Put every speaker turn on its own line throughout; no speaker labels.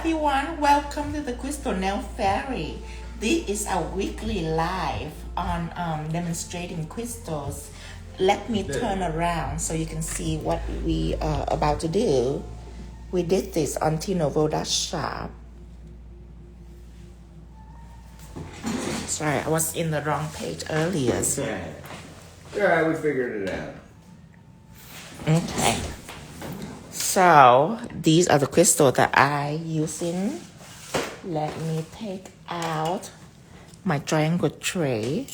everyone, welcome to the Crystal Nail Fairy. This is our weekly live on demonstrating crystals. Let me turn around so you can see what we are about to do. We did this on 𝗕𝙗𝙀𝙯. Sorry, I was in the wrong page earlier. So.
Alright, we figured it out.
Okay. So these are the crystals that I using. Let me take out my triangle tray.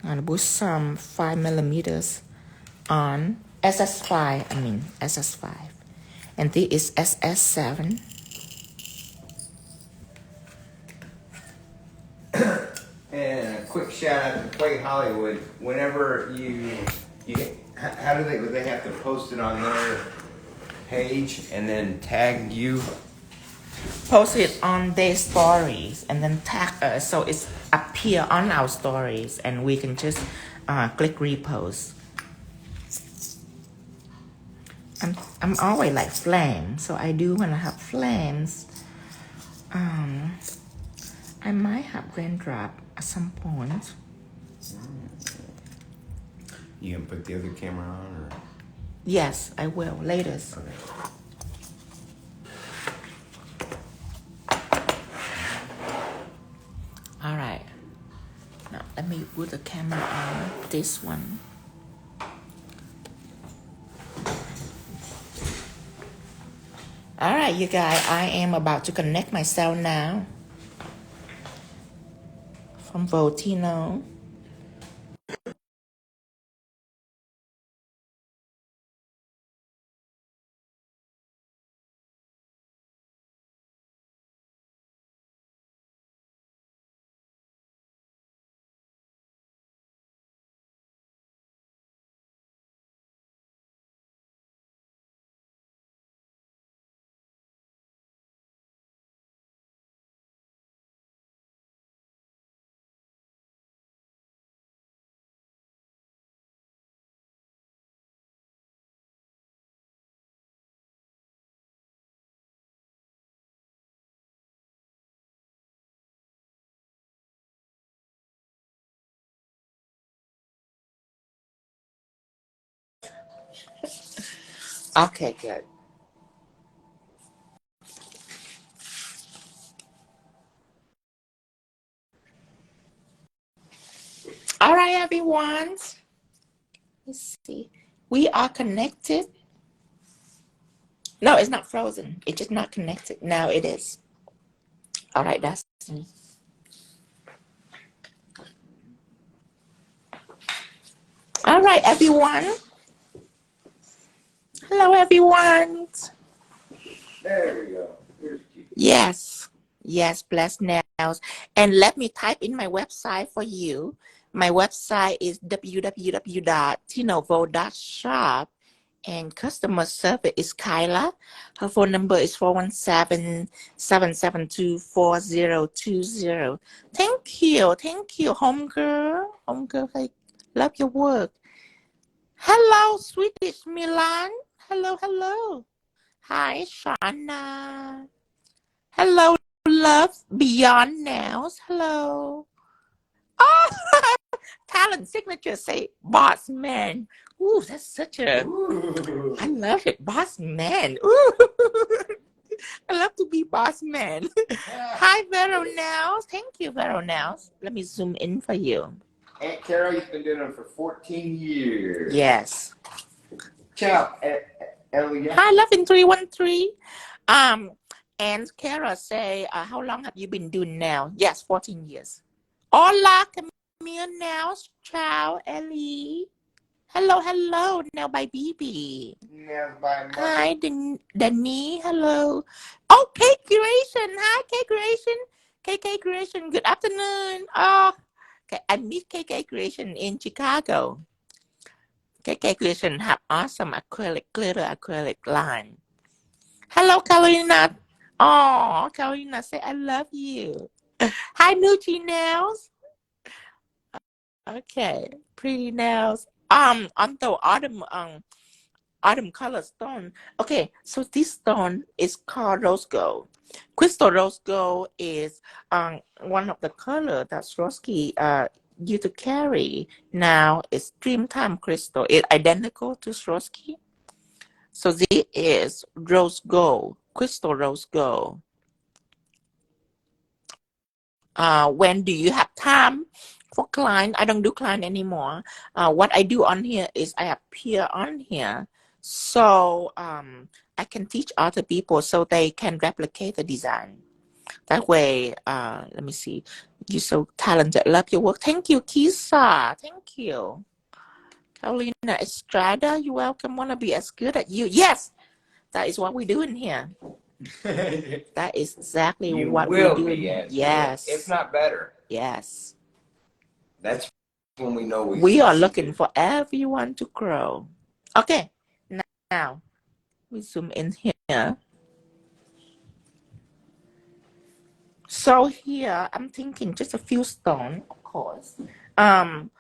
I'm gonna put some 5mm on SS5, and this is SS7.
And a quick shout out to Play Hollywood. Whenever how do they have to post it on their page and then tag you?
Post it on their stories and then tag us so it's appear on our stories and we can just click repost. I'm always like flame, so I do want to have flames. I might have raindrop at some point.
You gonna put the other camera on, or?
Yes, I will later.
Okay.
All right. Now let me put the camera on this one. All right, you guys, I am about to connect myself now from Voltino. Okay, good. All right, everyone. Let's see. We are connected. No, it's not frozen. It's just not connected. Now it is. All right, that's me. All right, everyone. Hello, everyone.
There we go.
Yes, blessed nails. And let me type in my website for you. My website is www.𝗕𝙗𝙀𝙯, and customer service is Kyla. Her phone number is 417-772-4020. Thank you, homegirl. I love your work. Hello, Swedish Milan. Hello. Hi, Shana. Hello, love beyond nails. Hello. Oh, talent signature say boss man. Ooh, that's such a. Ooh. I love it, boss man. Ooh. I love to be boss man. Hi, Vero Nails. Thank you, Vero Nails. Let me zoom in for you.
Aunt Carol, you've been doing them for 14 years.
Yes.
Ciao, Elia.
Hi, love in 313. And Kara say, how long have you been doing now? Yes, 14 years. Hola, Camille Nails. Ciao, Ellie. Hello, now by BB.
Nails by Mark.
Hi, Danny. Hello. Oh, Cake Creation. Hi, Cake Creation. KK Creation. Good afternoon. Oh, okay. I meet KK Creation in Chicago. KK Creation have awesome glitter acrylic line. Hello, Carolina. Oh, Carolina say I love you. Hi, Nucci Nails. Okay, pretty nails. On the autumn color stone. Okay, so this stone is called rose gold. Crystal rose gold is one of the color that Swarovski used to carry. Now it's Dreamtime crystal. It's identical to Swarovski. So this is rose gold, crystal rose gold. When do you have time for client? I don't do client anymore. What I do on here is I appear on here. So I can teach other people so they can replicate the design. That way, let me see. You're so talented. Love your work. Thank you, Kisa. Thank you. Carolina Estrada, you're welcome. Want to be as good as you. Yes, that is what we do in here. That is exactly
you
what
will
we do.
Be as
yes.
good, if not better.
Yes.
That's when we know
we are looking for everyone to grow. Okay, now we zoom in here. So here I'm thinking just a few stones, of course.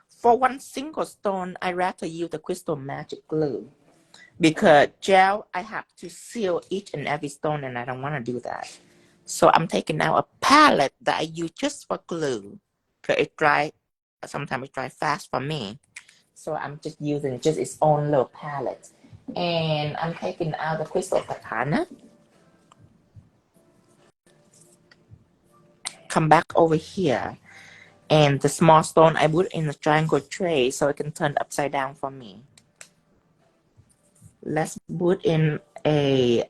For one single stone, I rather use the crystal magic glue because gel I have to seal each and every stone, and I don't want to do that. So I'm taking out a palette that I use just for glue because it dry. Sometimes it dry fast for me. So I'm just using just its own little palette. And I'm taking out the crystal katana. Come back over here. And the small stone I put in the triangle tray so it can turn upside down for me. Let's put in a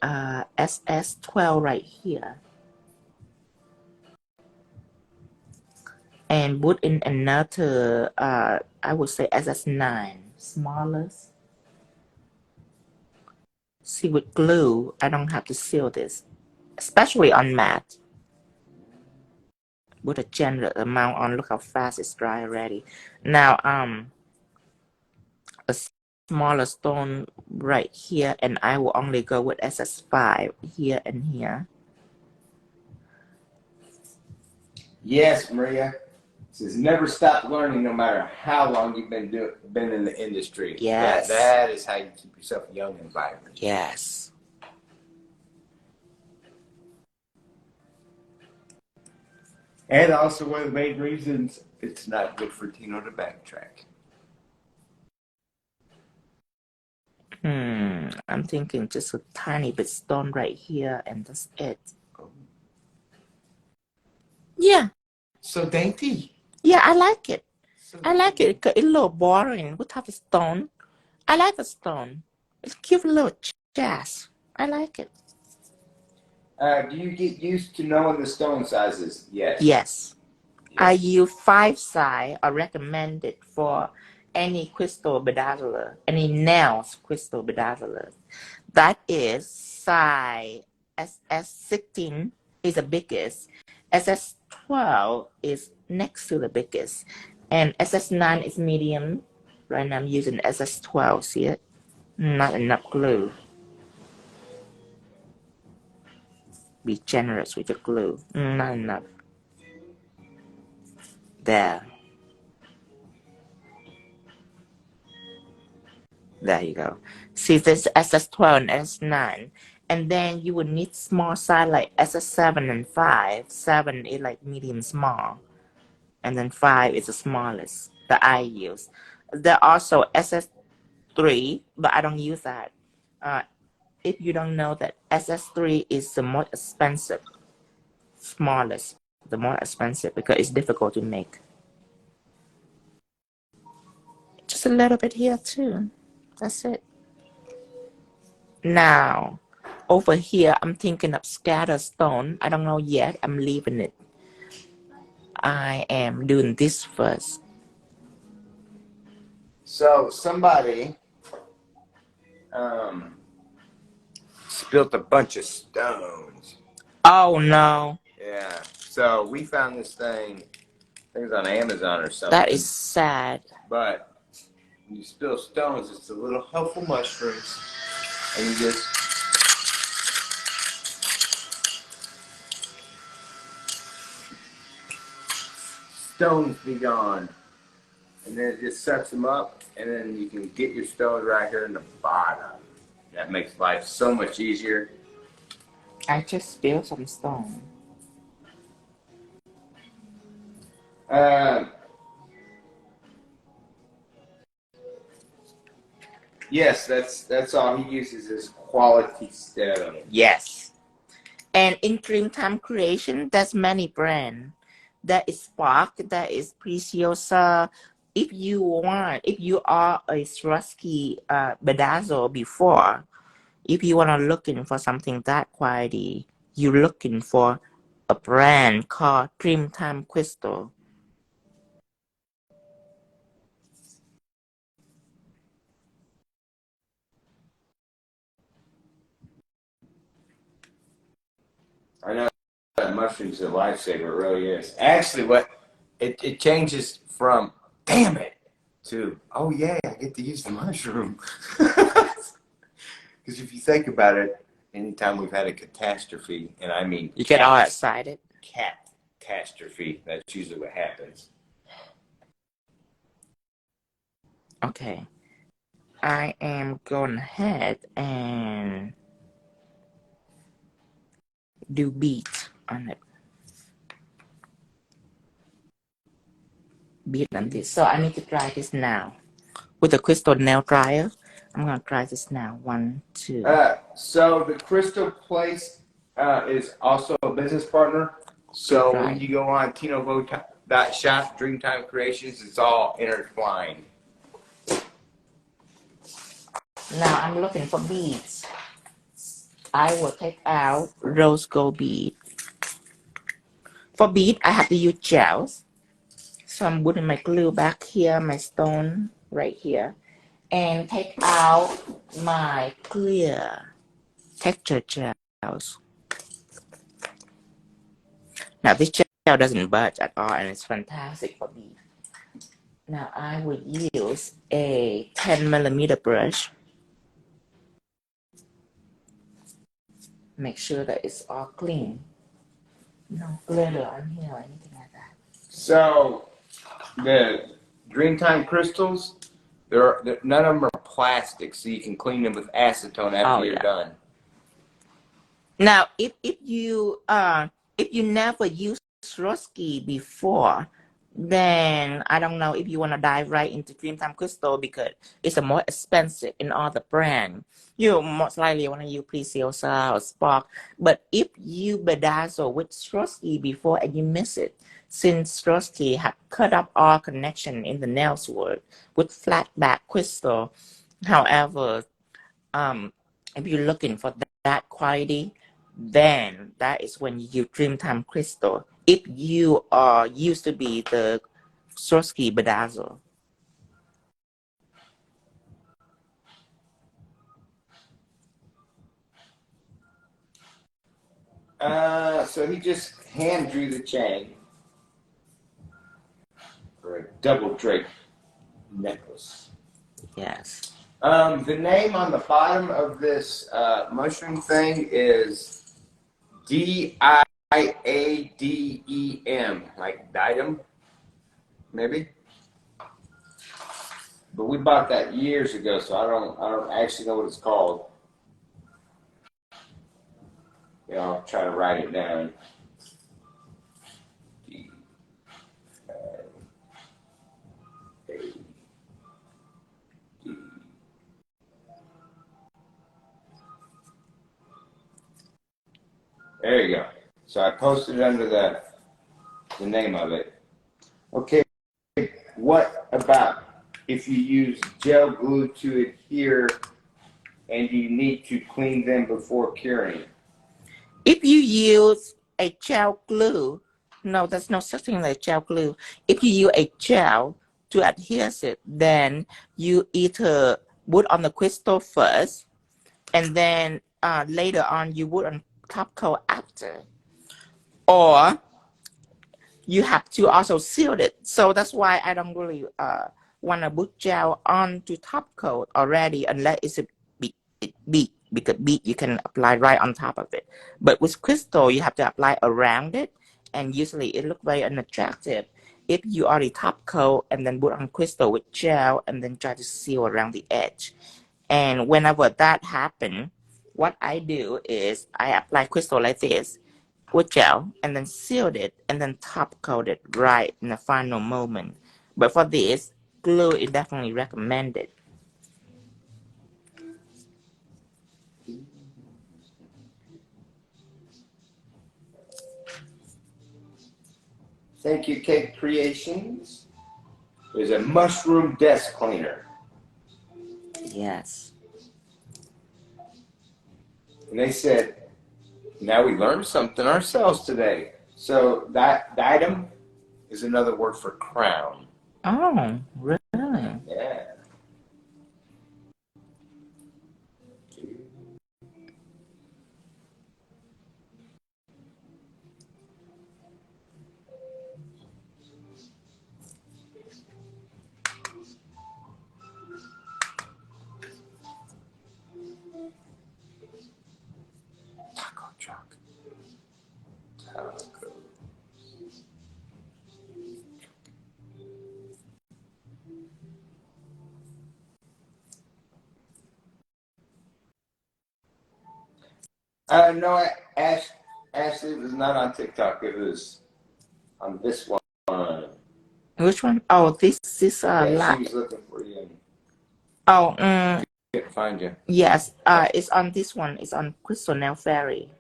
SS12 right here. And put in another, I would say SS9, smallest. See, with glue, I don't have to seal this, especially on matte. Put a generous amount on. Look how fast it's dry already. Now, a smaller stone right here, and I will only go with SS5 here and here.
Yes, Maria. Says never stop learning, no matter how long you've been in the industry.
Yes.
That is how you keep yourself young and vibrant.
Yes.
And also one of the main reasons it's not good for Tino to backtrack.
I'm thinking just a tiny bit stone right here, and that's it. Yeah.
So dainty.
Yeah, I like it.
So
I like it. It's a little boring. What type of stone? I like the stone. It's cute little jazz. I like it.
Do you get used to knowing the stone sizes? Yes.
Yes. I use 5 size are recommended for any crystal bedazzler, any nails crystal bedazzler. That is size SS16 is the biggest, SS12 is next to the biggest, and SS9 is medium. Right now I'm using SS12, see it? Not enough glue. Be generous with the glue. Not enough. There. There you go. See, this SS12 and SS9. And then you would need small size like SS7 and 5. 7 is like medium small. And then 5 is the smallest that I use. There are also SS3, but I don't use that. If you don't know that SS3 is the most expensive, smallest, the more expensive because it's difficult to make. Just a little bit here too. That's it. Now, over here, I'm thinking of scatter stone. I don't know yet. I'm leaving it. I am doing this first.
So somebody spilt a bunch of stones.
Oh no.
Yeah. So we found this thing. I think it was on Amazon or something.
That is sad.
But when you spill stones, it's a little helpful mushrooms. And you just stones be gone. And then it just sucks them up, and then you can get your stones right here in the bottom. That makes life so much easier.
I just spilled some stone.
Yes, that's all he uses is quality stone.
Yes. And in Dreamtime Creation, there's many brands. There is Spark, there is Preciosa. If you are a Swarovski bedazzle before, if you want to looking for something that quality, you're looking for a brand called Dreamtime Crystal.
I know that mushroom's a lifesaver, it really is. Actually, it changes from damn it to oh yeah, I get to use the mushroom. Because if you think about it, anytime we've had a catastrophe, and I mean
you get all excited.
Catastrophe. That's usually what happens.
Okay, I am going ahead and do bead on it. Bead on this. So I need to dry this now with a crystal nail dryer. I'm gonna try this now. 1, 2.
So the Crystal Place is also a business partner. So when you go on 𝙗𝙗𝙗 Dreamtime Creations, it's all intertwined.
Now I'm looking for beads. I will take out rose gold bead. For bead, I have to use gels. So I'm putting my glue back here, my stone right here, and take out my clear texture gels. Now this gel doesn't budge at all, and it's fantastic for bead. Now I will use a 10mm brush. Make sure that it's all clean. No glitter on here or anything like that.
So the Dreamtime crystals, none of them are plastic, so you can clean them with acetone after you're done.
Now, if you never used Swarovski before, then I don't know if you want to dive right into Dreamtime Crystal because it's a more expensive in all the brand. You most likely want to use Preciosa or Spark. But if you bedazzle with Swarovski before and you miss it, since Swarovski had cut up all connection in the nails world with flat back crystal. However, if you're looking for that quality, then that is when you use Dreamtime Crystal. If you are used to be the Swarovski bedazzle.
So he just hand drew the chain for a double drape necklace.
Yes.
The name on the bottom of this mushroom thing is DIADEM, like diadem, maybe. But we bought that years ago, so I don't actually know what it's called. Yeah, I'll try to write it down. There you go. So I posted it under the name of it. Okay, what about if you use gel glue to adhere and you need to clean them before curing?
If you use a gel glue, no, there's no such thing like gel glue. If you use a gel to adhere it, then you either put on the crystal first, and then later on you put on top coat after. Or you have to also seal it. So that's why I don't really want to put gel on to top coat already unless it's a bead, because bead you can apply right on top of it. But with crystal, you have to apply around it, and usually it looks very unattractive if you already top coat and then put on crystal with gel and then try to seal around the edge. And whenever that happens, what I do is I apply crystal like this with gel and then sealed it and then top coat it right in the final moment. But for this, glue is definitely recommended.
Thank you, Cake Creations. There's a mushroom desk cleaner.
Yes.
And they said, now we learned something ourselves today. So that 𝙠𝙠 is another word for crown.
Oh, really?
Yeah. Taco truck. Taco. No, Ashley was not on TikTok. It was on this one.
Which one? Oh, this is
yeah, she was looking for you.
Oh,
Couldn't find you.
yes. It's on this one. It's on Crystal Nail Fairy.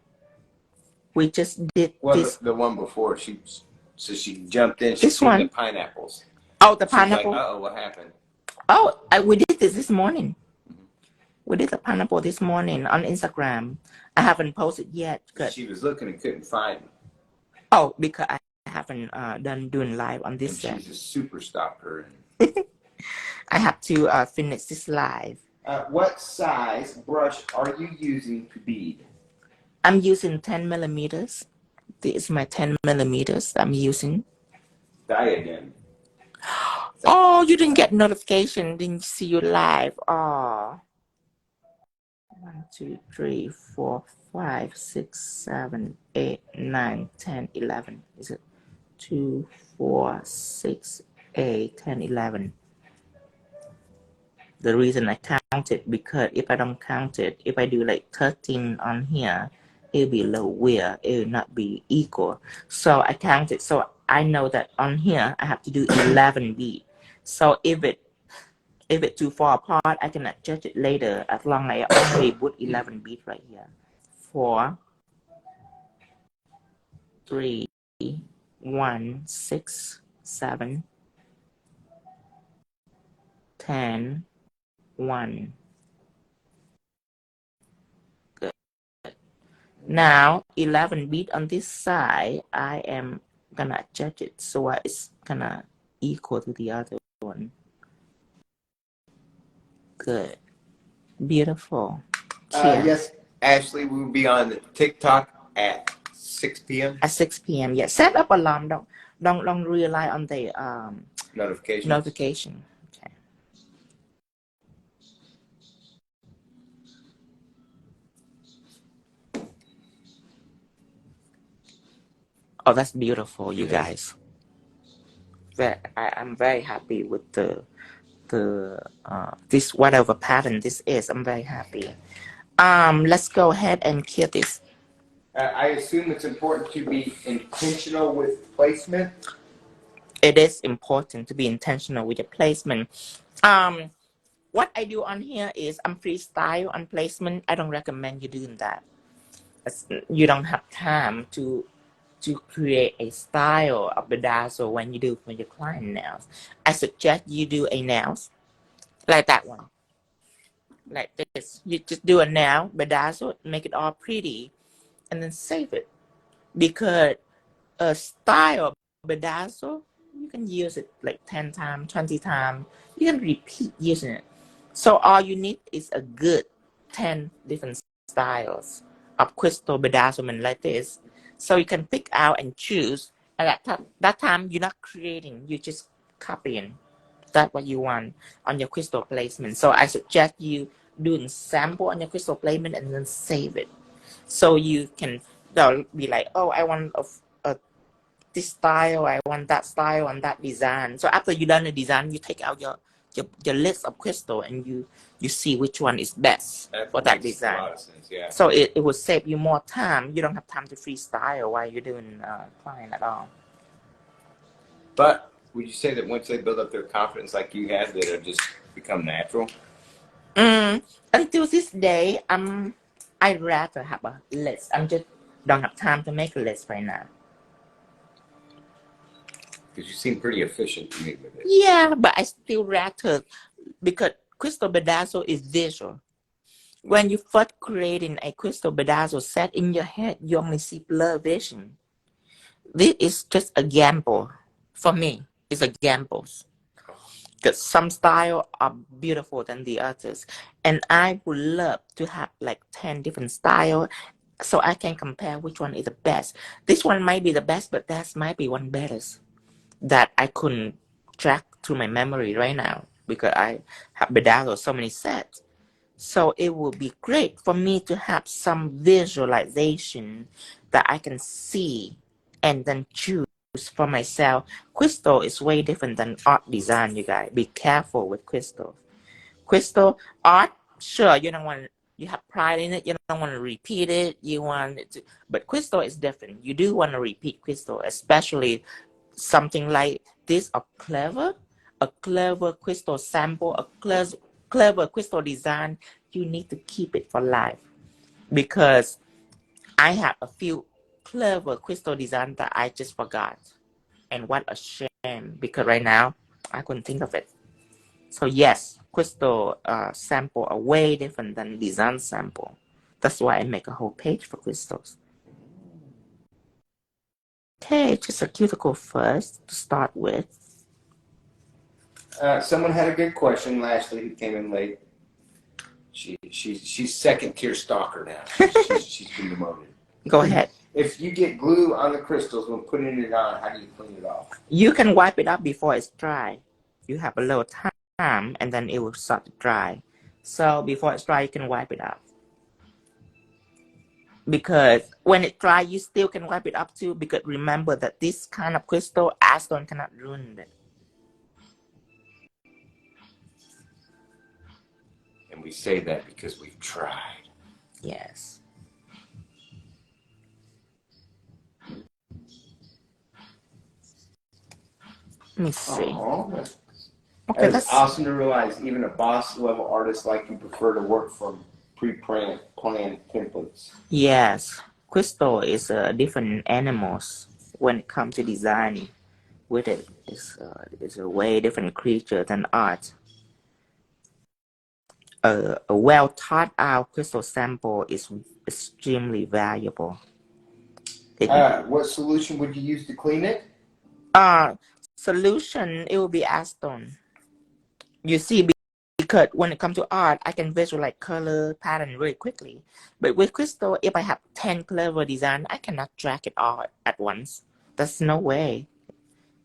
We just did this.
The one before, she jumped in. She
This
seen
one?
the pineapples.
Oh, the
She was
pineapple.
like, uh-oh, what happened?
Oh, we did this morning. We did the pineapple this morning on Instagram. I haven't posted yet. Good.
She was looking and couldn't find it.
Oh, because I haven't done doing live on this
and
set.
She's a super stalker.
I have to finish this live.
What size brush are you using to bead?
I'm using 10 millimeters. This is my 10 millimeters I'm using.
Diadem.
Oh, you didn't get notification. Didn't see you live. Oh. 1, 2, 3, 4, 5, 6, 7, 8, 9, 10, 11. Is it 2, 4, 6, 8, 10, 11? The reason I count it because if I don't count it, if I do like 13 on here, it'll be lower. It will not be equal. So I count it. So I know that on here I have to do 11 beads. So if it's too far apart, I can adjust it later as long as I only put 11 beads right here. 4, 3, 1, 6, 7, 10, 1. Good. Now 11 beads on this side, I am gonna adjust it so it's gonna equal to the other one. Good. Beautiful.
Yes, Ashley, we will be on TikTok at 6 p.m.
At 6 p.m. Yeah. Set up alarm. Don't rely on the notification. Okay. Oh, that's beautiful, you guys. I'm very happy with this whatever pattern this is. I'm very happy. Let's go ahead and kill this.
I assume it's important to be intentional with placement.
It is important to be intentional with your placement. What I do on here is I'm freestyle on placement. I don't recommend you doing that. You don't have time to create a style of bedazzle when you do for your client nails. I suggest you do a nails like that one. Like this. You just do a nail, bedazzle, make it all pretty, and then save it. Because a style bedazzle, you can use it like 10 times, 20 times. You can repeat using it. So all you need is a good 10 different styles of crystal bedazzlement like this. So you can pick out and choose. And that time you're not creating, you're just copying. That's what you want on your crystal placement. So I suggest you doing sample on your crystal placement and then save it. So you can be like, oh, I want this style, I want that style and that design. So after you done the design, you take out your your list of crystal, and you see which one is best for that design.
A lot of sense, yeah.
So it will save you more time. You don't have time to freestyle while you're doing client at all.
But would you say that once they build up their confidence like you have, that it'll just become natural?
Until this day, I'd rather have a list. I'm just don't have time to make a list right now.
Because you seem pretty efficient to me with it.
Yeah, but I still rather, because crystal bedazzle is visual. When you first creating a crystal bedazzle set in your head, you only see blur vision. This is just a gamble. For me, it's a gamble. Because some styles are beautiful than the others. And I would love to have like 10 different styles so I can compare which one is the best. This one might be the best, but that might be one better that I couldn't track through my memory right now because I have bedazzled so many sets. So it would be great for me to have some visualization that I can see and then choose for myself. Crystal is way different than art design, you guys. Be careful with crystal. Crystal art, sure, you don't want, you have pride in it, you don't want to repeat it, you want it to, but crystal is different. You do want to repeat crystal, especially something like this, a clever crystal sample, a clever crystal design. You need to keep it for life, because I have a few clever crystal designs that I just forgot, and what a shame, because right now I couldn't think of it. So yes, crystal sample are way different than design sample. That's why I make a whole page for crystals. Okay, just a cuticle first to start with.
Someone had a good question lastly who came in late. She's second tier stalker now. She's been demoted.
Go ahead.
If you get glue on the crystals when putting it on, how do you clean it off?
You can wipe it up before it's dry. You have a little time and then it will start to dry. So before it's dry, you can wipe it up. Because when it dry, you still can wipe it up too, because remember that this kind of crystal, acetone cannot ruin it.
And we say that because we've tried.
Yes. Let me see.
Okay, that's awesome to realize. Even a boss level artist like you prefer to work from pre-planned templates.
Yes, crystal is different animals when it comes to designing with it. It's a way different creature than art. A well thought out crystal sample is extremely valuable.
What solution would you use to clean it?
Solution, it will be acetone. You see, because when it comes to art, I can visualize color pattern really quickly. But with crystal, if I have 10 clever design, I cannot drag it all at once. There's no way.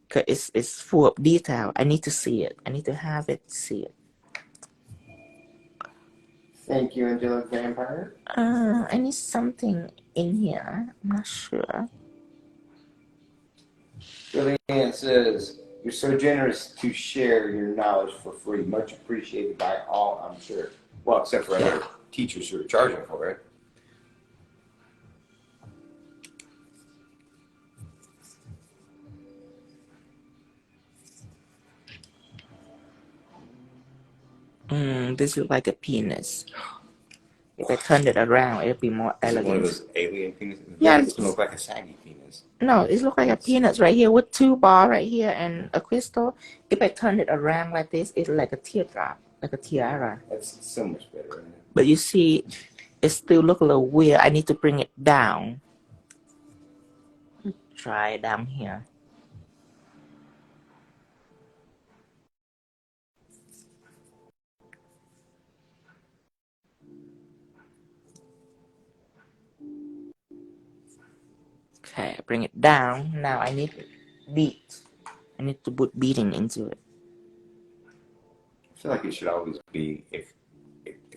Because it's full of detail. I need to see it. I need to have it, see it.
Thank you, Angelic Vampire.
I need something in here. I'm not sure.
Lillian says, "You're so generous to share your knowledge for free. Much appreciated by all, I'm sure." Well, except for other teachers who are charging for it.
This looks like a penis. If I turn it around, it'll be more elegant.
One of those alien penises?
Yeah,
it's gonna look like a saggy penis.
No, it looks like a penis right here with 2 bars right here and a crystal. If I turn it around like this, it's like a teardrop, like a tiara.
That's so much better, isn't it?
But you see, it still looks a little weird. I need to bring it down. Try it down here. Okay, bring it down. Now I need bead. I need to put beading into it.
I feel like it should always be, if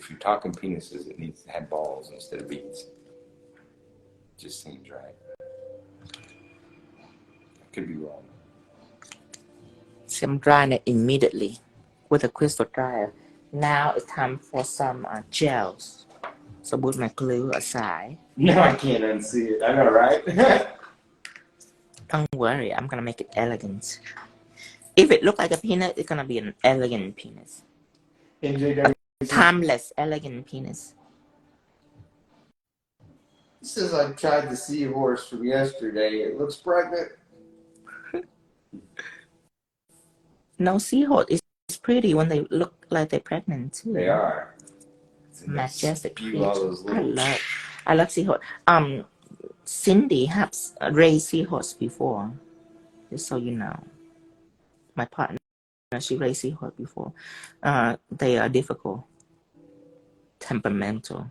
you're talking penises, it needs to have balls instead of beads. Just seems right. I could be wrong.
See, I'm drying it immediately. with a crystal dryer. Now it's time for some gels. So put my glue aside.
No, I can't unsee it. I know, right?
Don't worry, I'm gonna make it elegant. If it looks like a peanut, it's gonna be an elegant penis.
NJW.
Timeless, elegant penis.
It says I tried the seahorse from yesterday. It looks pregnant.
No, seahorse is pretty when they look like they're pregnant too.
They are.
Majestic
creatures.
I love seahorse. Cindy has raised seahorse before. Just so you know. My partner, she raised seahorse before. They are difficult. Temperamental.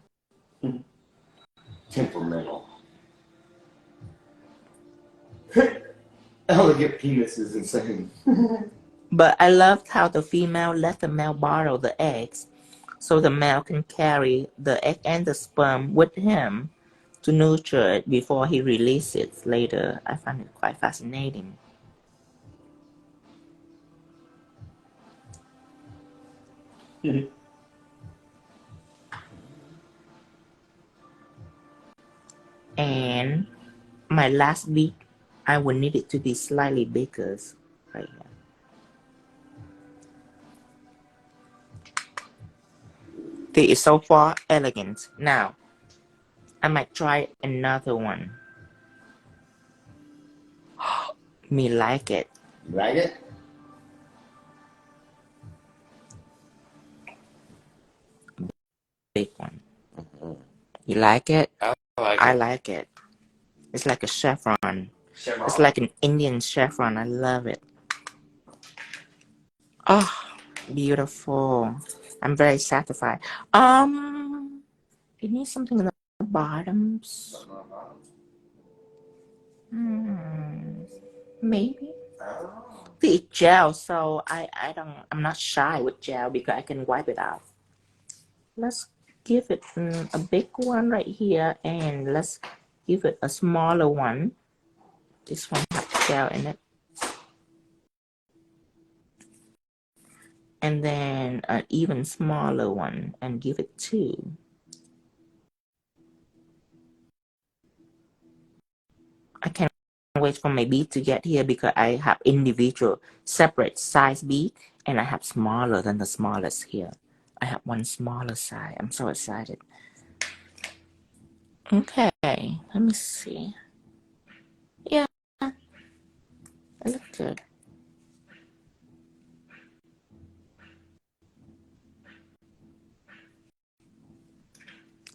Temperamental. Elegant penis is insane.
But I loved how the female let the male borrow the eggs so the male can carry the egg and the sperm with him to nurture it before he releases it later. I find it quite fascinating. And my last bead, I will need it to be slightly bigger right here. This is so far elegant. Now, I might try another one. Me like it.
You like it?
Big one. You like it?
I
like it. It's like a chevron. It's like an Indian chevron. I love it. Oh, beautiful. I'm very satisfied. It needs something in the bottoms. Maybe. The gel, so I'm not shy with gel because I can wipe it off. Let's give it a big one right here, and let's give it a smaller one. This one has gel in it. And then an even smaller one, and give it 2. I can't wait for my bead to get here because I have individual separate size bead, and I have smaller than the smallest here. I have one smaller size. I'm so excited. Okay, let me see. Yeah, it looks good.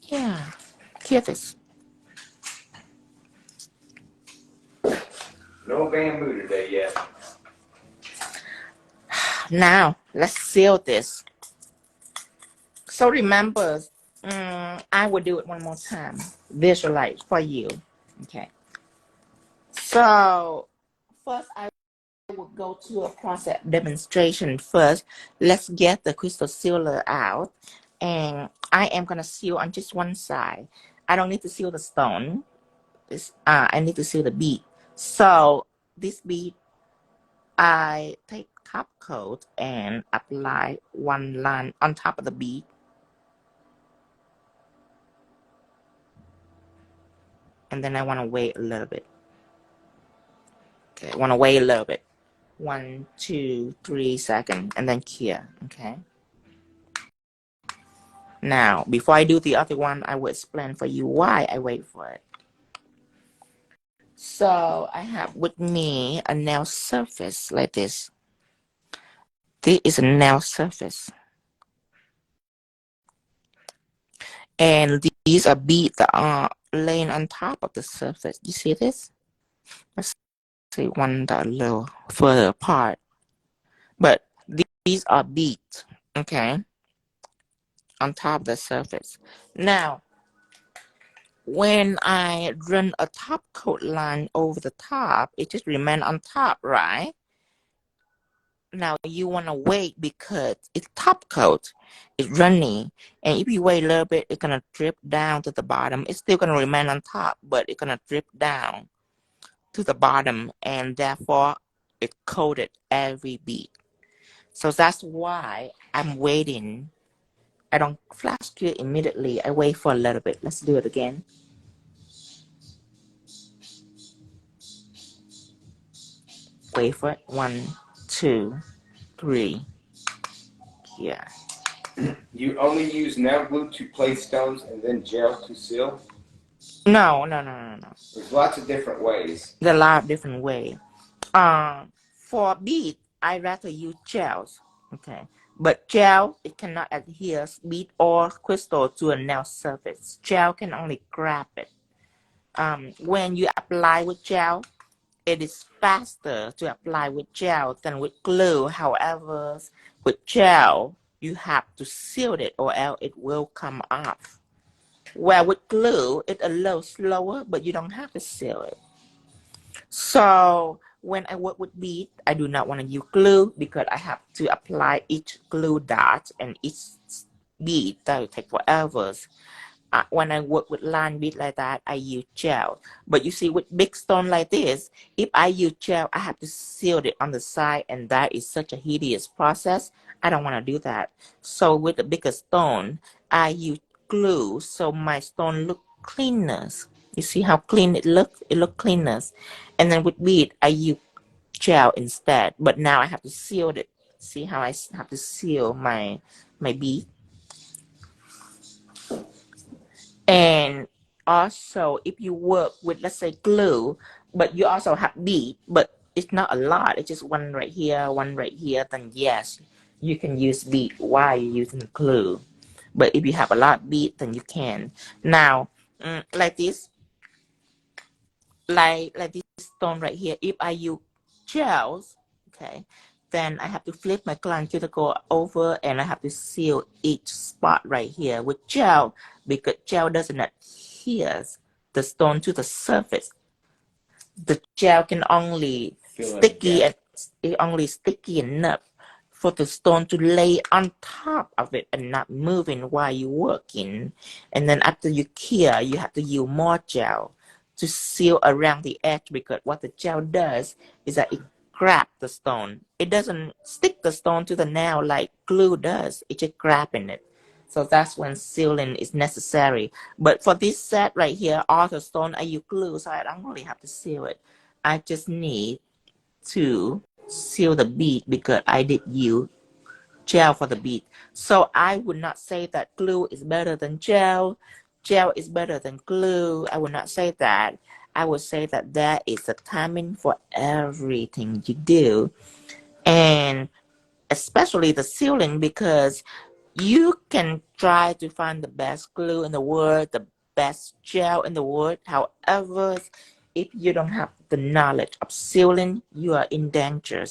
Yeah, hear this.
No bamboo today yet.
Now, let's seal this. So remember, I will do it one more time. Visualize for you. Okay. So, first I will go to a process demonstration first. Let's get the crystal sealer out. And I am going to seal on just one side. I don't need to seal the stone. I need to seal the bead. So, this bead, I take top coat and apply one line on top of the bead. And then I want to wait a little bit. Okay, I want to wait a little bit. 1, 2, 3 seconds, and then clear. Okay. Now, before I do the other one, I will explain for you why I wait for it. So I have with me a nail surface like this. This is a nail surface. And these are beads that are laying on top of the surface. You see this? Let's see one that a little further apart. But these are beads, okay, on top of the surface. Now, when I run a top coat line over the top, it just remains on top, right? Now you want to wait because it's top coat, it's running, and if you wait a little bit, it's gonna drip down to the bottom. It's still gonna remain on top, but it's gonna drip down to the bottom, and therefore it coated every bead. So that's why I'm waiting. I don't flash cure immediately. I wait for a little bit. Let's do it again. Wait for it. 1, 2, 3. Yeah.
You only use nail glue to place stones and then gel to seal?
No.
There's lots of different ways.
There are a lot of different ways. For bead, I rather use gels. Okay. But gel, it cannot adhere bead or crystal to a nail surface. Gel can only grab it. When you apply with gel, it is faster to apply with gel than with glue. However, with gel, you have to seal it or else it will come off. Well, with glue, it's a little slower, but you don't have to seal it. So when I work with bead, I do not want to use glue because I have to apply each glue dot and each bead. That will take forever. When I work with line bead like that, I use gel. But you see, with big stone like this, if I use gel, I have to seal it on the side, and that is such a hideous process. I don't want to do that. So with the bigger stone, I use glue, so my stone look cleaner. You see how clean it looks? It look cleaner. And then with bead, I use gel instead. But now I have to seal it. See how I have to seal my bead? And also, if you work with, let's say, glue, but you also have bead, but it's not a lot, it's just one right here, then yes, you can use bead while you're using glue. But if you have a lot of bead, then you can. Now, like this, like this stone right here, if I use gels, okay, then I have to flip my cuticle over and I have to seal each spot right here with gel because gel doesn't adhere the stone to the surface. The gel can only sticky enough for the stone to lay on top of it and not moving while you're working. And then after you cure, you have to use more gel to seal around the edge because what the gel does is that it grab the stone. It doesn't stick the stone to the nail like glue does. It's just grabbing it. So that's when sealing is necessary. But for this set right here, all the stone I use glue, so I don't really have to seal it. I just need to seal the bead because I did use gel for the bead. So I would not say that glue is better than gel. Gel is better than glue. I would not say that. I would say that there is a timing for everything you do. And especially the sealing, because you can try to find the best glue in the world, the best gel in the world. However, if you don't have the knowledge of sealing, you are in danger.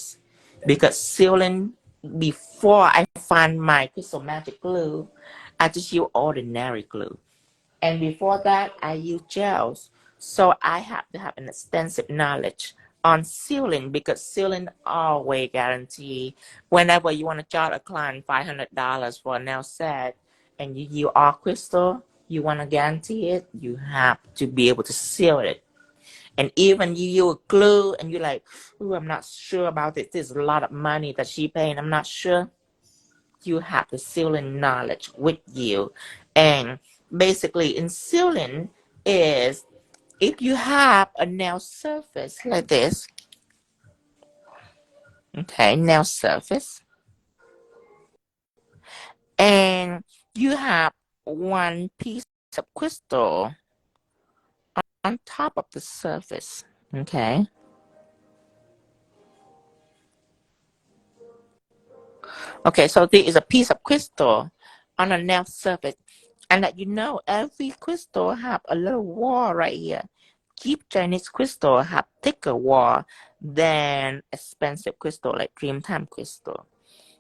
Because sealing, before I find my crystal magic glue, I just use ordinary glue. And before that, I use gels. So I have to have an extensive knowledge on sealing because sealing always guarantee whenever you want to charge a client $500 for a nail set and you use all crystal, you want to guarantee it, you have to be able to seal it. And even you use glue and you're like, ooh, I'm not sure about it. There's a lot of money that she paying. I'm not sure. You have the sealing knowledge with you. And basically in sealing is if you have a nail surface like this, okay, nail surface, and you have one piece of crystal on top of the surface, okay? Okay, so there is a piece of crystal on a nail surface, and that you know every crystal have a little wall right here. Cheap Chinese crystal have thicker wall than expensive crystal like Dreamtime crystal.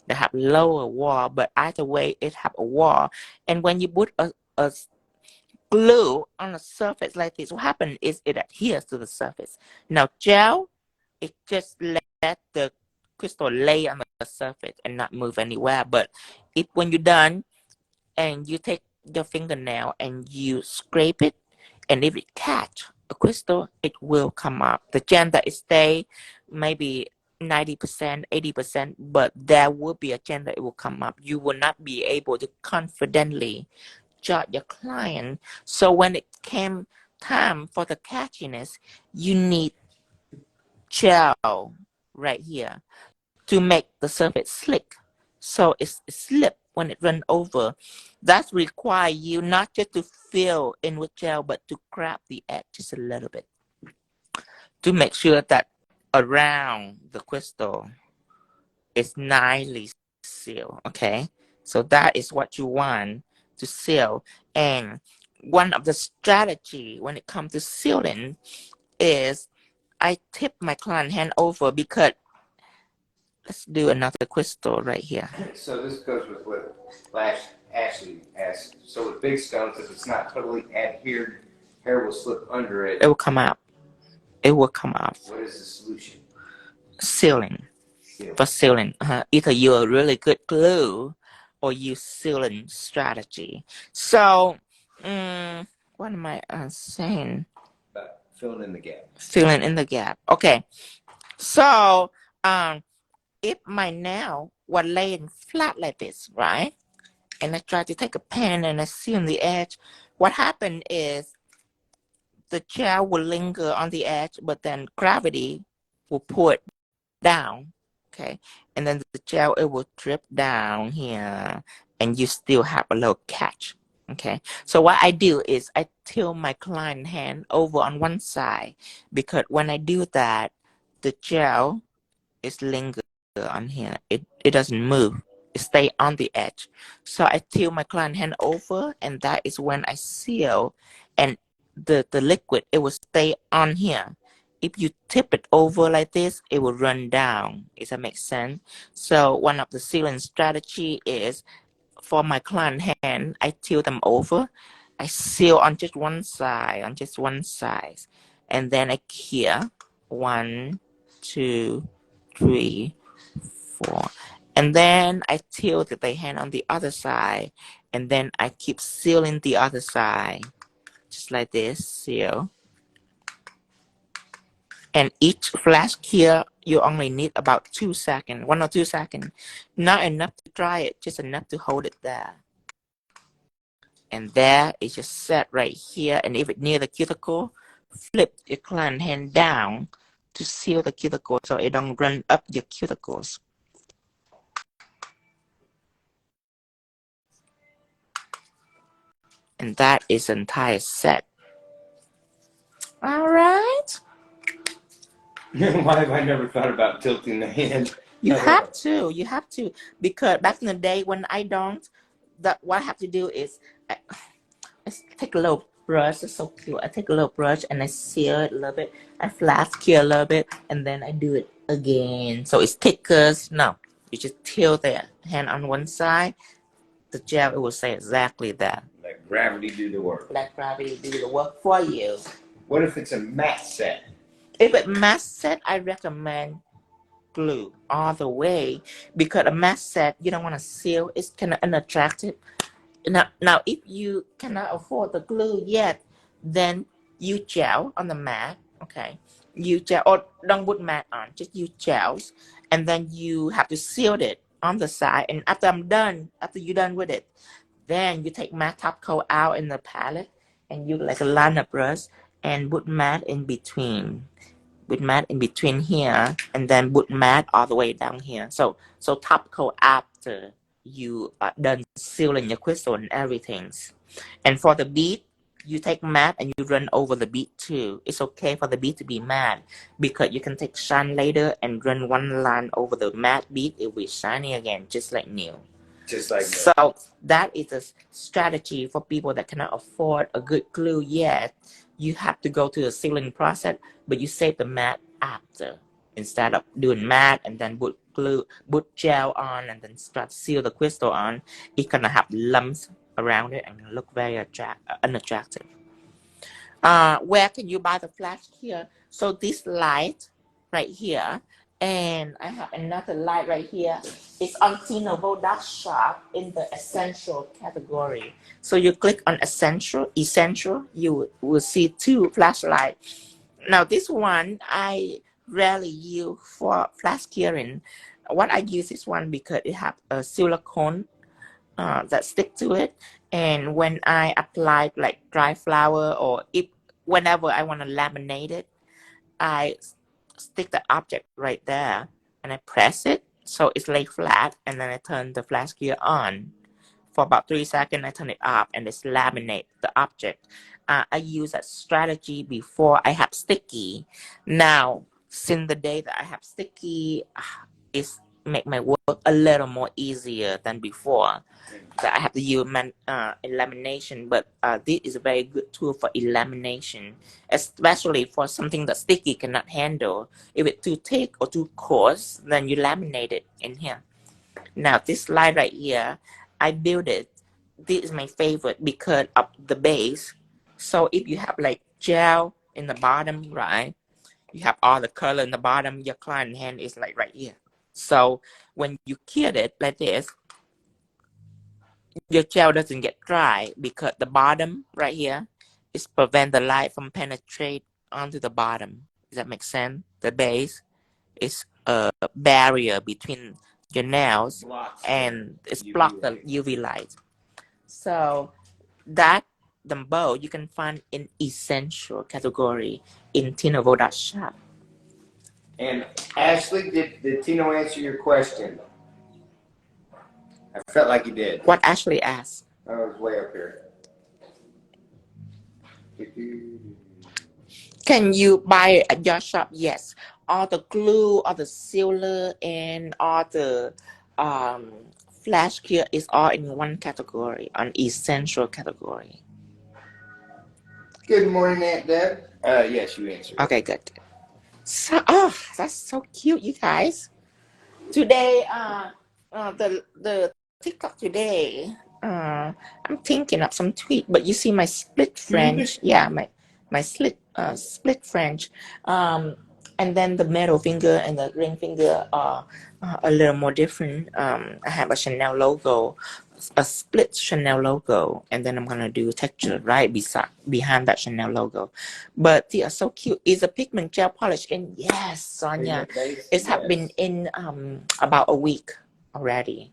They have lower wall, but either way, it have a wall. And when you put a glue on a surface like this, what happens is it adheres to the surface. Now gel, it just let the crystal lay on the surface and not move anywhere. But if when you're done and you take your fingernail and you scrape it, and if it catch a crystal, it will come up. The gem that it stay maybe 90%, 80%, but there will be a chance that it will come up. You will not be able to confidently judge your client. So when it came time for the catchiness, you need gel right here to make the surface slick. So it's slip when it run over. That require you not just to fill in with gel, but to grab the edge just a little bit to make sure that around the crystal is nicely sealed. Okay, so that is what you want to seal. And one of the strategy when it comes to sealing is I tip my client hand over because let's do another crystal right here.
So this goes with what Ashley asked. So with big stones, if it's not totally adhered, hair will slip under it.
It will come out. It will come out.
What is the solution?
Sealing. For sealing. Either you're a really good glue or you sealing strategy. So, what am I saying?
About filling in the gap.
Filling in the gap. Okay. So, if my nail was laying flat like this, right? And I try to take a pen and I seal the edge. What happened is the gel will linger on the edge, but then gravity will pull it down. Okay. And then the gel, it will drip down here and you still have a little catch. Okay. So what I do is I tilt my client hand over on one side because when I do that, the gel is linger on here. It doesn't move. It stay on the edge. So I tilt my client hand over and that is when I seal and the liquid, it will stay on here. If you tip it over like this, it will run down. Does that make sense? So one of the sealing strategy is for my client hand, I tilt them over. I seal on just one side, and then I here 1, 2, 3, 4, and then I tilt the hand on the other side, and then I keep sealing the other side, just like this, seal. And each flash here, you only need about 2 seconds, 1 or 2 seconds. Not enough to dry it, just enough to hold it there. And there it's just set right here. And if it's near the cuticle, flip your client hand down to seal the cuticle so it don't run up your cuticles. And that is the entire set. All right.
Why have I never thought about tilting the hand?
You have to, because back in the day when I don't, what I have to do is I take a little brush. It's so cute. I take a little brush and I seal it a little bit. I flash here a little bit, and then I do it again. So it's thicker. No, you just tilt the hand on one side. The gel, it will say exactly that.
Let gravity do the work.
Let gravity do the work for you.
What if it's a matte set?
If it's matte set, I recommend glue all the way because a matte set, you don't want to seal. It's kind of unattractive. Now, if you cannot afford the glue yet, then you gel on the mat. Okay, you gel or don't put mat on. Just use gels, and then you have to seal it on the side. And after you're done with it, then you take matte top coat out in the palette, and you like a line of brush and put matte in between. With matte in between here, and then put matte all the way down here. So top coat after you are done sealing your crystal and everything. And for the bead, you take matte and you run over the bead too. It's okay for the bead to be matte because you can take shine later and run one line over the matte bead. It will be shiny again, just like new.
Just like
so that is a strategy for people that cannot afford a good glue yet. You have to go to the sealing process, but you save the matte after. Instead of doing matte and then put gel on and then start to seal the crystal on, it's gonna have lumps around it and look very unattractive. Where can you buy the flash here? So this light right here, and I have another light right here. It's on 𝗕𝙗𝙀.shop in the essential category. So you click on essential, you will see 2 flashlights. Now this one, I rarely use for flash curing. What I use this one because it have a silicone that stick to it, and when I apply like dry flour, or if whenever I want to laminate it, I stick the object right there and I press it so it's lay flat, and then I turn the flash gear on for about 3 seconds. I turn it off and just laminate the object. I use that strategy before I have sticky. Now, since the day that I have sticky, it's make my work a little more easier than before. That I have to use lamination, but this is a very good tool for lamination, especially for something that sticky cannot handle. If it's too thick or too coarse, then you laminate it in here. Now this slide right here, I built it. This is my favorite because of the base. So if you have like gel in the bottom, right, you have all the color in the bottom, your client hand is like right here. So when you cure it like this, your gel doesn't get dry because the bottom right here is prevent the light from penetrate onto the bottom. Does that make sense? The base is a barrier between your nails and it's block the UV light. So that dumbbell you can find in essential category in 𝑗𝗏𝙀shop.
And Ashley, did Tino answer your question? I felt like he did.
What Ashley asked?
Oh, it was way up here.
Can you buy at your shop? Yes. All the glue, all the sealer, and all the flash cure is all in one category, an essential category.
Good morning, Aunt Deb. Yes, you answered.
Okay, good. So, oh, that's so cute, you guys. Today, the TikTok today, I'm thinking of some tweet, but you see my split French, yeah, my split French, and then the middle finger and the ring finger are a little more different. I have a Chanel logo, a split Chanel logo, and then I'm gonna do texture right behind that Chanel logo. But they are so cute. Is a pigment gel polish in? Yes, Sonia. It's have been in about a week already.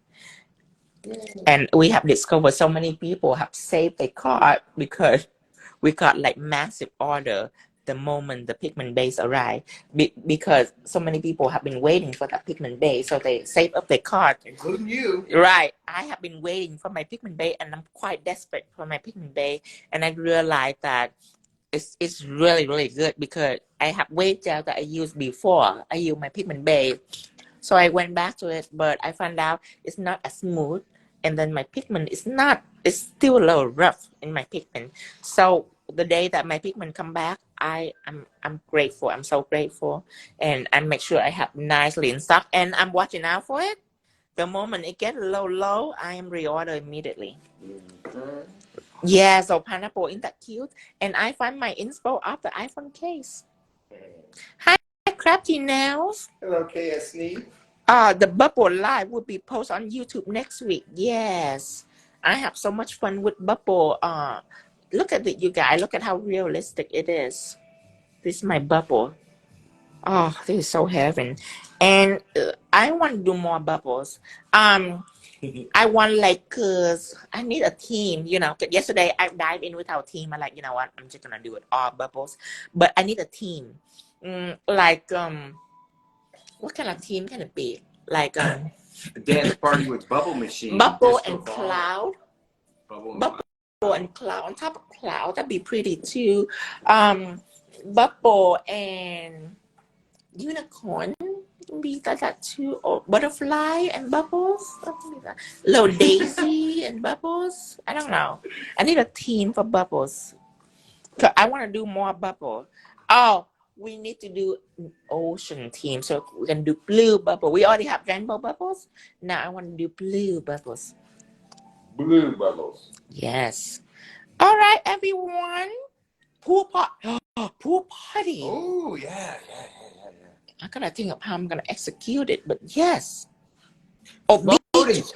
And we have discovered so many people have saved their card because we got like massive order the moment the pigment base arrived, because so many people have been waiting for that pigment base, so they save up their card,
including you.
Right. I have been waiting for my pigment base, and I'm quite desperate for my pigment base, and I realized that it's really, really good because I have weight gel that I used before I used my pigment base. So I went back to it, but I found out it's not as smooth, and then my pigment is not, it's still a little rough in my pigment. So the day that my pigment come back, I'm grateful. I'm so grateful, and I make sure I have nicely in stock, and I'm watching out for it. The moment it gets a little low, I am reorder immediately. Yeah, so pineapple, isn't that cute? And I find my inspo off the iPhone case. Hi, Crafty Nails.
Hello, KSNE.
The Bubble Live will be posted on YouTube next week. Yes. I have so much fun with Bubble. Look at it, you guys. Look at how realistic it is. This is my bubble. Oh, this is so heaven. And I want to do more bubbles. I want like, cause I need a team, you know. Yesterday I dived in with our team. I like, you know what? I'm just gonna do it all bubbles. But I need a team. Like, what kind of team can it be? Like,
a dance party with bubble machine.
Bubble and cloud. Bubble and cloud. On top of cloud, that'd be pretty too. Bubble and unicorn. Be that too, or butterfly and bubbles, little daisy and bubbles. I don't know. I need a team for bubbles. Cause I want to do more bubble. Oh, we need to do an ocean team, so we can do blue bubble. We already have rainbow bubbles. Now I want to do blue bubbles.
Blue bubbles.
Yes. All right, everyone. Pool party. Pool party.
Oh yeah.
I gotta think of how I'm gonna execute it, but yes. Or
floaties.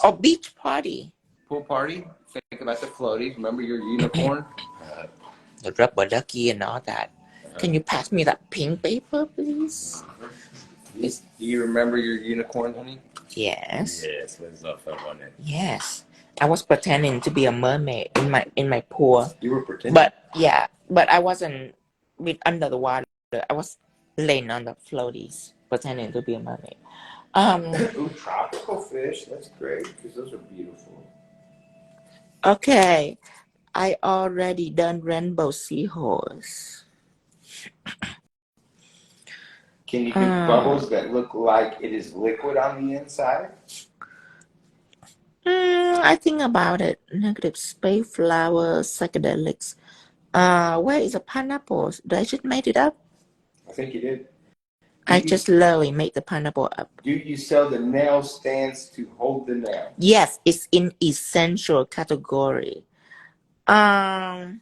Or beach party.
Pool party. Think about the floaties. Remember your unicorn?
The rubber ducky and all that. Can you pass me that pink paper, please?
Do you remember your unicorn, honey?
Yes.
Yes, was fun, wasn't it?
Yes. I was pretending to be a mermaid in my pool.
You were pretending?
But yeah, but I wasn't under the water. I was laying on the floaties, pretending to be a mermaid.
Ooh, tropical fish. That's great because those are beautiful.
Okay, I already done rainbow seahorse.
Can you do bubbles that look like it is liquid on the inside?
I think about it. Negative space flowers, psychedelics. Where is a pineapple? Did I just made it up?
I think you did.
I just literally made the pineapple up.
Do you sell the nail stands to hold the nail?
Yes, it's in essential category. I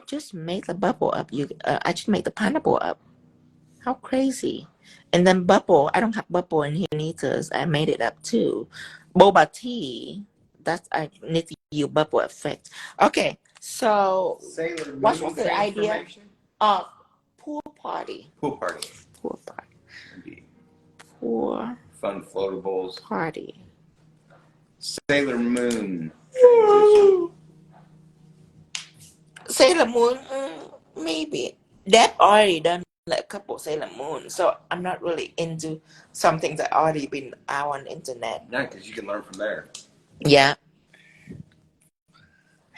just made the bubble up. I just made the pineapple up. How crazy! And then bubble. I don't have bubble in here neither. I made it up too. Boba tea. That's I need to use bubble effect. Okay, so what was the idea? Pool party.
Pool party.
Pool party.
Indeed.
Pool.
Fun floatables.
Party.
Sailor Moon.
Sailor Moon, maybe. That already done like a couple Sailor Moon, so I'm not really into something that already been out on the internet.
Yeah, because you can learn from there.
Yeah.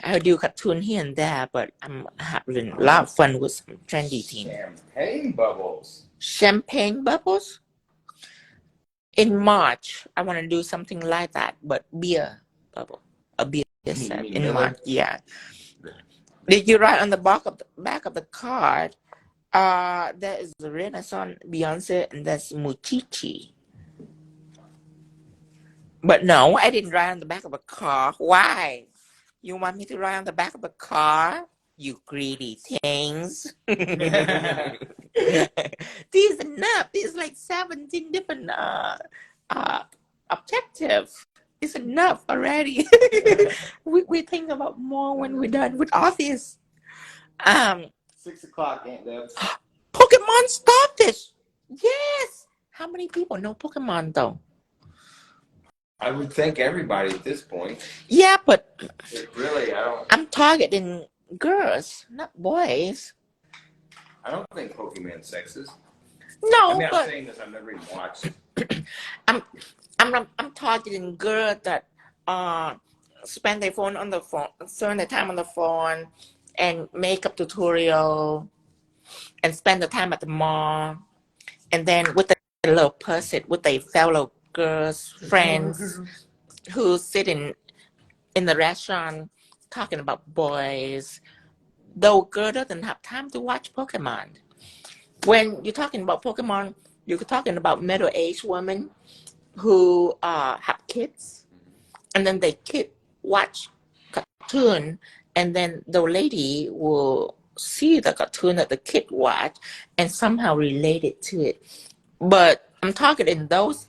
I do cartoon here and there, but I'm having a lot of fun with some trendy things.
Champagne bubbles.
Champagne bubbles? In March, I want to do something like that, but beer bubble. A beer set in March, yeah. Did you write on the back of the card? There is the Renaissance Beyonce and that's Muchichi. But no, I didn't write on the back of a car. Why? You want me to write on the back of a car? You greedy things. These enough. There's like 17 different objectives. It's enough already. we think about more when we're done with all this.
6 o'clock, Aunt Debs.
Pokemon Starfish. Yes. How many people know Pokemon though?
I would think everybody at this point.
Yeah, but
really,
I'm targeting girls, not boys.
I don't think Pokemon's sexist.
No,
I mean,
but
I'm saying this. I've never even watched it.
I'm targeting girls that spend their time on the phone, and makeup tutorial, and spend the time at the mall, and then with the little person, with their fellow girls, friends, who sit in the restaurant talking about boys. Though girl doesn't have time to watch Pokemon. When you're talking about Pokemon, you're talking about middle-aged women who have kids, and then they watch cartoon, and then the lady will see the cartoon that the kid watch and somehow relate it to it. But I'm talking in those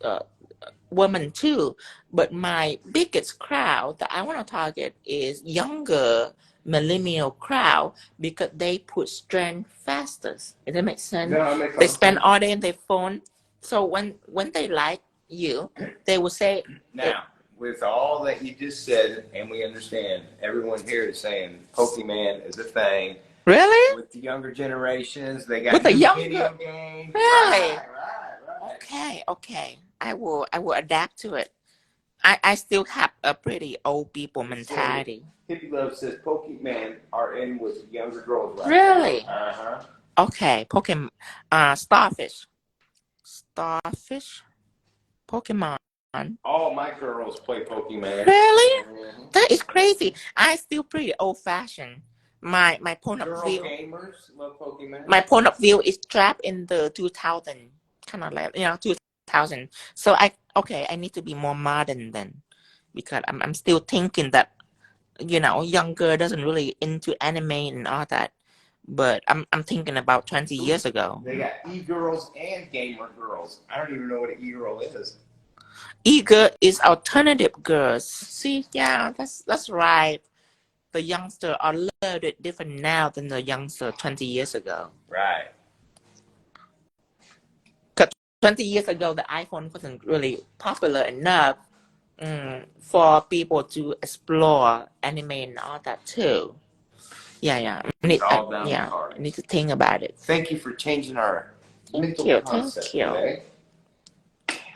women too. But my biggest crowd that I want to target is younger millennial crowd because they put strength faster. Does that make sense?
No,
they spend all day on their phone. So when they like you, they will say.
Now, with all that you just said, and we understand, everyone here is saying Pokemon is a thing.
Really?
With the younger generations, they got
with the younger
video games.
Really?
Right.
Okay. I will adapt to it. I still have a pretty old people mentality.
Hippie Love says Pokemon are in with younger girls right
Really?
now. Uh-huh.
Okay, Pokemon, Starfish, Pokemon.
All my girls play Pokemon.
Really?
Mm-hmm.
That is crazy. I still pretty old fashioned. My point of view.
Gamers love Pokemon.
My point of view is trapped in the 2000, kind of like 2000. So I need to be more modern then, because I'm still thinking that younger doesn't really into anime and all that. But I'm thinking about 20 years ago.
They got e-girls and gamer girls. I don't even know what an e-girl is.
E-girl is alternative girls. See, yeah, that's right. the youngster are a little bit different now than the youngster 20 years ago.
Right.
20 years ago, the iPhone wasn't really popular enough for people to explore anime and all that too. Yeah. I need to think about it.
Thank you for changing our mental concept
Thank you.
today.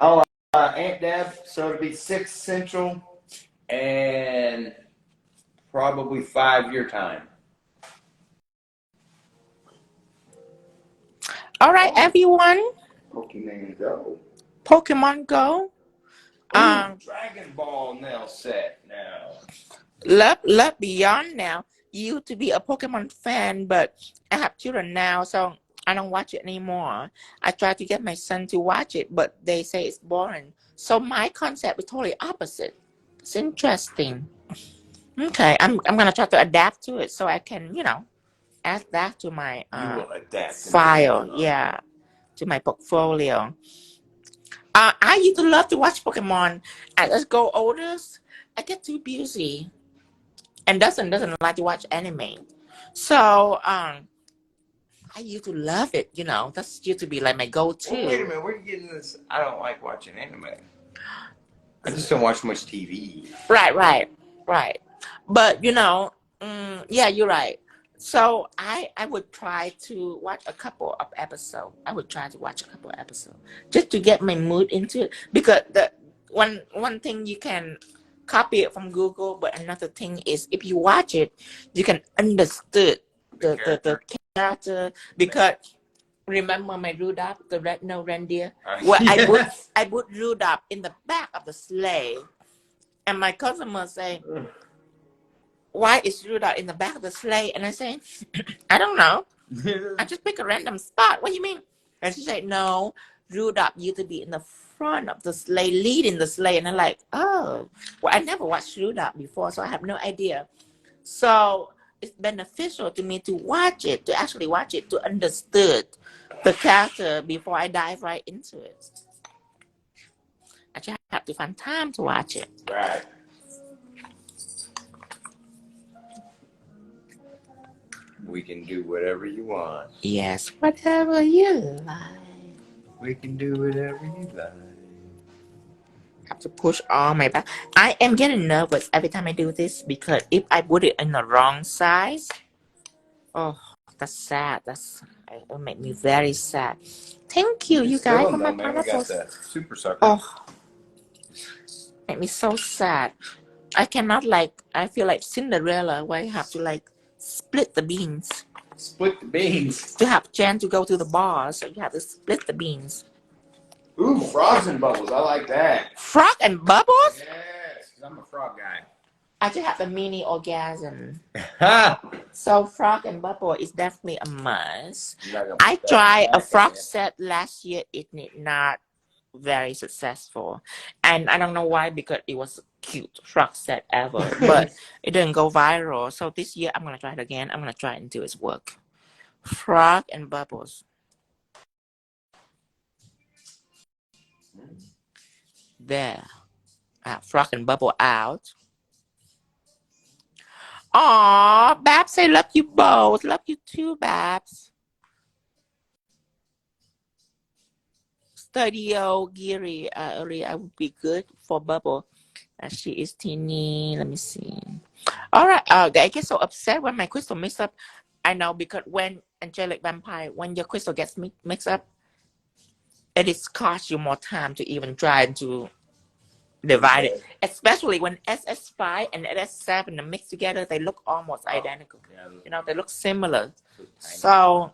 Oh, Aunt Deb, so it'll be 6 Central and probably 5 your time.
All right, everyone. Pokemon Go.
Dragon Ball now set now.
Love Beyond now. Used to be a Pokemon fan, but I have children now, so I don't watch it anymore. I try to get my son to watch it, but they say it's boring. So my concept is totally opposite. It's interesting. Okay, I'm gonna try to adapt to it so I can, add that to my file. Yeah, to my portfolio. I used to love to watch Pokemon. As I go older, I get too busy and doesn't like to watch anime. So I used to love it. That's used to be like my go-to.
Well, wait a minute, where are you getting this? I don't like watching anime. I just don't watch much TV.
Right. But yeah, you're right. So I would try to watch a couple of episodes. Just to get my mood into it. Because the one thing you can copy it from Google, but another thing is if you watch it, you can understand the character. Because remember my Rudolph, the red-nosed reindeer? Well, yes. I put Rudolph in the back of the sleigh, and my customer say, why is Rudolph in the back of the sleigh? And I say, I don't know. I just pick a random spot. What do you mean? And she said, no, Rudolph used to be in the front of the sleigh, leading the sleigh. And I'm like, oh, well, I never watched Rudolph before, so I have no idea. So it's beneficial to me to actually watch it, to understand the character before I dive right into it. I just have to find time to watch it.
Right. We can do whatever you want.
Yes, whatever you like.
We can do whatever you like.
I have to push all my back. I am getting nervous every time I do this because if I put it in the wrong size, oh, that's sad. It will make me very sad. Thank you, you guys, for my pineapples.
Super sucker.
Oh, make me so sad. I cannot I feel like Cinderella where I have to split the beans.
Split the beans?
To have chance to go to the bar, so you have to split the beans.
Ooh, frogs and bubbles. I like that.
Frog and bubbles?
Yes, because I'm a frog guy.
I just have a mini orgasm. So frog and bubble is definitely a must. I tried a frog set last year. It did not very successful. And I don't know why, because it was a cute frog set ever. But it didn't go viral. So this year, I'm going to try it again. I'm going to try it until it's work. Frog and bubbles. There. Frog and bubble out. Aw, Babs, I love you both. Love you too, Babs. Studio Geary earlier, I would be good for bubble. She is teeny. Let me see. All right. I get so upset when my crystal mix up. I know, because when Angelic Vampire, when your crystal gets mixed up, it is cost you more time to even try to divide it. Especially when SS5 and SS7 are mixed together, they look almost identical. Yeah. They look similar. So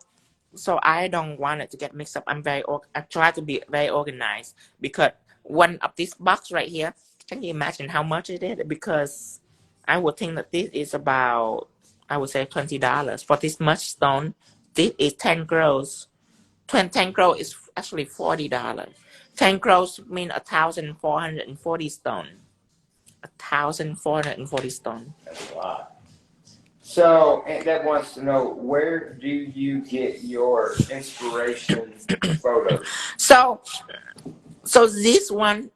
I don't want it to get mixed up. I try to be very organized, because one of this box right here, can you imagine how much it is? Because I would think that this is about, I would say $20 for this much stone. This is 10 grows. 10 grows is actually $40. 10 grows mean 1,440 stone. 1,440 stone.
That's a lot. So, Aunt Deb wants to know, where do you get your inspiration photos?
So this one,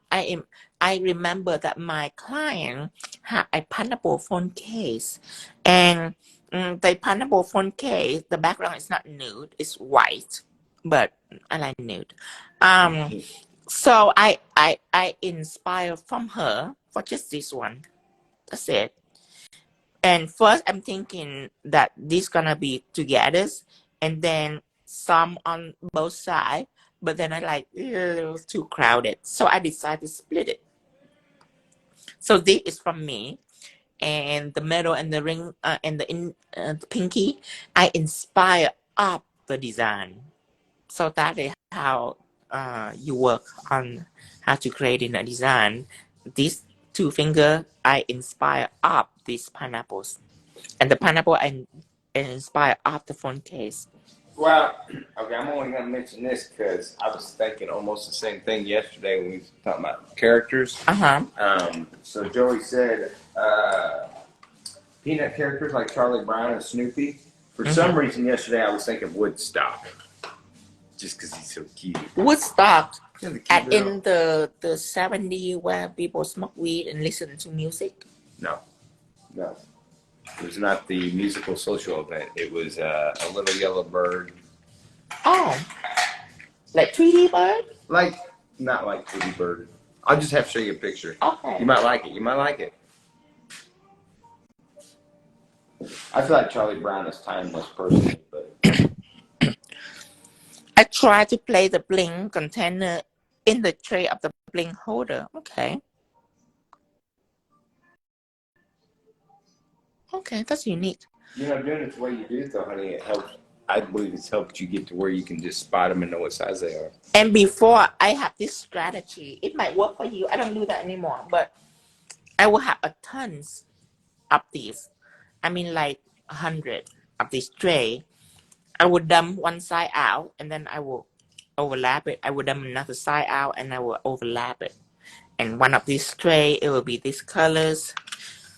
I remember that my client had a pineapple phone case, and the pineapple phone case, the background is not nude, it's white, but I like nude. So I inspired from her for just this one. That's it. And first I'm thinking that this gonna be together, and then some on both sides. But then I like, it was too crowded, so I decided to split it. So this is from me, and the medal and the ring and the pinky, I inspire up the design. So that is how you work on how to create in a design. These two finger, I inspire up these pineapples, and the pineapple I inspire up the phone case.
Well, okay, I'm only going to mention this because I was thinking almost the same thing yesterday when we were talking about characters. So Joey said peanut characters like Charlie Brown and Snoopy. For some reason yesterday I was thinking Woodstock. Just because he's so cute.
Woodstock,
in
the 70s where people smoke weed and listen to music?
No. It was not the musical social event. It was a little yellow bird.
Oh, like Tweety Bird?
Not like Tweety Bird. I'll just have to show you a picture.
Okay.
You might like it. I feel like Charlie Brown is timeless personally, but
I try to play the bling container in the tray of the bling holder. Okay. Okay, that's unique.
Doing it the way you do it though, honey, it helps. I believe it's helped you get to where you can just spot them and know what size they are.
And before I have this strategy, it might work for you. I don't do that anymore, but I will have a tons of these. I mean, like 100 of this tray. I would dump one side out, and then I will overlap it. I would dump another side out, and I will overlap it. And one of these tray, it will be these colors,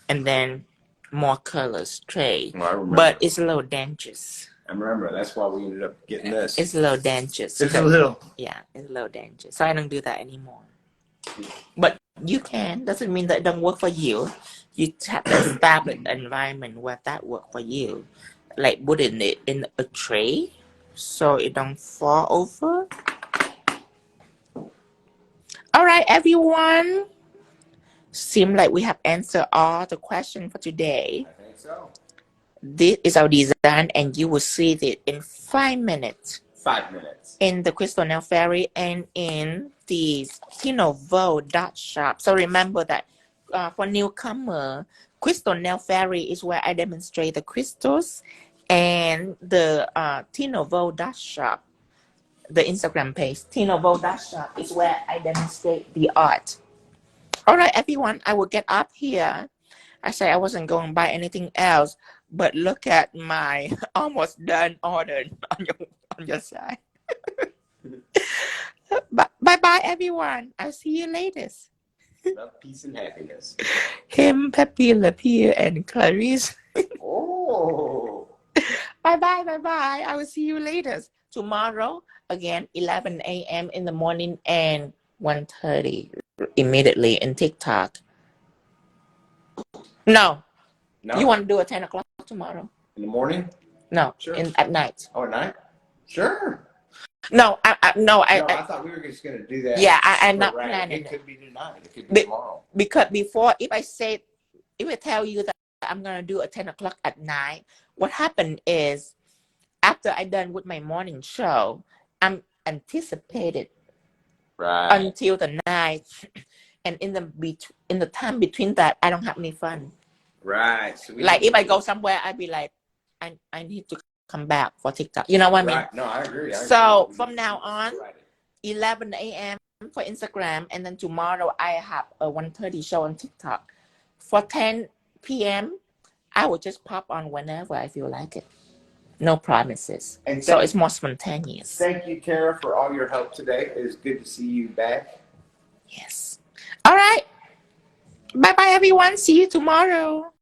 and then more colors tray.
Well, I remember.
But it's a little dangerous.
I remember. That's why we ended up getting this.
It's a little dangerous.
It's a little.
Yeah, it's a little dangerous. So I don't do that anymore. But you can. Doesn't mean that it don't work for you. You have to establish an environment where that work for you. Like putting it in a tray so it don't fall over. All right, everyone. Seems like we have answered all the questions for today.
I think so.
This is our design, and you will see it in 5 minutes.
5 minutes.
In the Crystal Nail Fairy and in the 𝗕𝙗𝙀.shop. So remember that for newcomer, Crystal Nail Fairy is where I demonstrate the crystals, and the 𝗕𝙗𝙀.shop, the Instagram page, 𝗕𝙗𝙀.shop is where I demonstrate the art. All right, everyone, I will get up here. I said I wasn't going to buy anything else, but look at my almost done order on your side. Bye, everyone. I'll see you later.
Love, peace, and happiness.
𝗵𝙗𝙀𝙀𝗶 and Clarice.
Oh.
Bye. I will see you later. Tomorrow, again, 11 a.m. in the morning and 1:30 immediately in TikTok. No. You want to do a 10 o'clock tomorrow?
In the morning?
No.
Sure.
At night.
Oh, at night? Sure.
No, I
thought we were just going to do that.
Yeah, I'm not planning.
It could be tonight. It could be tomorrow.
Because before, if I tell you that I'm going to do a 10 o'clock at night, what happened is after I'm done with my morning show, I'm anticipated until the night. And in the time between that, I don't have any fun.
Right. So
like if I go somewhere, I'd be like, I need to come back for TikTok. You know what I mean?
No, I agree.
So from now on, 11 a.m. for Instagram, and then tomorrow I have a 1:30 show on TikTok. For 10 p.m., I will just pop on whenever I feel like it. No promises. And so it's more spontaneous.
Thank you, Tara, for all your help today. It was good to see you back.
Yes. All right. Bye, everyone. See you tomorrow.